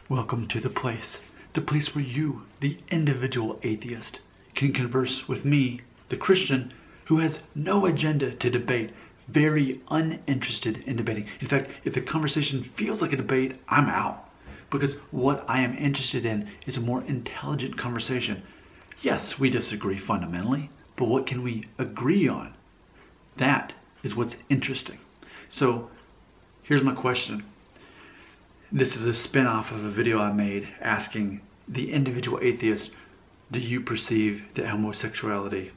Welcome to the place where you, the individual atheist, can converse with me, the Christian, who has no agenda to debate, very uninterested in debating. In fact, if the conversation feels like a debate, I'm out. Because what I am interested in is a more intelligent conversation. Yes, we disagree fundamentally, but what can we agree on? That is what's interesting. So here's my question. This is a spin-off of a video I made asking the individual atheist, do you perceive that homosexuality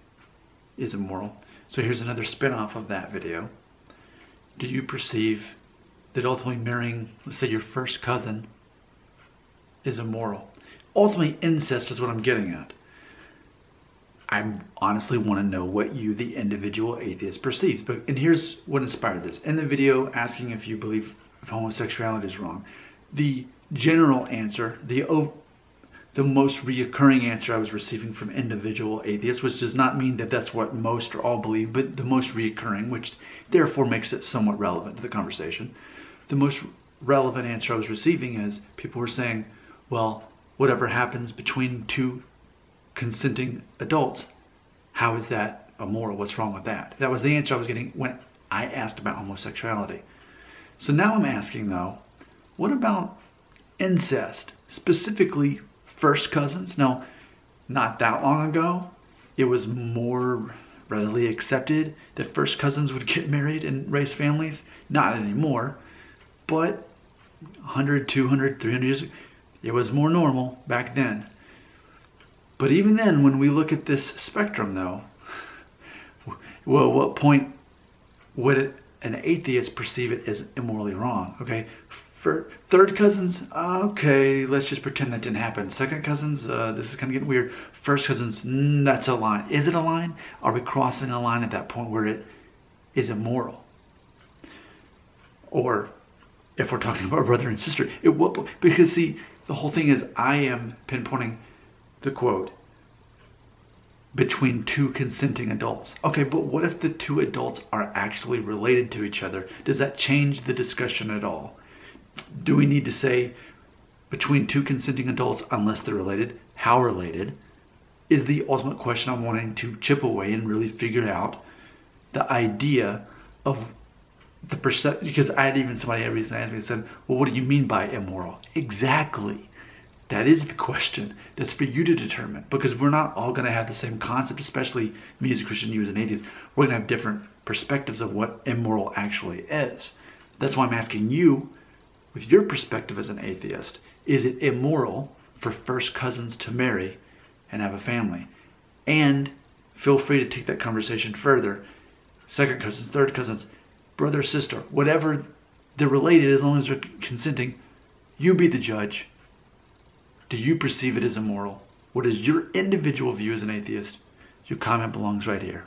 is immoral? So here's another spin-off of that video. Do you perceive that ultimately marrying, let's say, your first cousin is immoral? Ultimately, incest is what I'm getting at. I honestly want to know what you, the individual atheist, perceives. And here's what inspired this. In the video asking if you believe homosexuality is wrong, the general answer, the most reoccurring answer I was receiving from individual atheists, which does not mean that that's what most or all believe, but the most reoccurring, which therefore makes it somewhat relevant to the conversation. The most relevant answer I was receiving is people were saying, well, whatever happens between two consenting adults, how is that immoral? What's wrong with that? That was the answer I was getting when I asked about homosexuality. So now I'm asking though, what about incest? Specifically first cousins? Now, not that long ago, it was more readily accepted that first cousins would get married and raise families. Not anymore, but 100, 200, 300 years ago, it was more normal back then. But even then, when we look at this spectrum though, well, what point would an atheist perceive it as immorally wrong? Okay, for third cousins, okay, let's just pretend that didn't happen. Second cousins, this is kind of getting weird. First cousins, that's a line. Is it a line? Are we crossing a line at that point where it is immoral? Or if we're talking about brother and sister, it will, because see, the whole thing is I am pinpointing the quote, between two consenting adults. Okay, but what if the two adults are actually related to each other? Does that change the discussion at all? Do we need to say between two consenting adults unless they're related? How related? Is the ultimate question I'm wanting to chip away and really figure out the idea of the perception. Because I had even somebody recently asked me and said, well, what do you mean by immoral? Exactly. That is the question. That's for you to determine, because we're not all going to have the same concept, especially me as a Christian, you as an atheist. We're going to have different perspectives of what immoral actually is. That's why I'm asking you, with your perspective as an atheist, is it immoral for first cousins to marry and have a family? And feel free to take that conversation further. Second cousins, third cousins, brother, sister, whatever they're related, as long as they're consenting, you be the judge. Do you perceive it as immoral? What is your individual view as an atheist? Your comment belongs right here.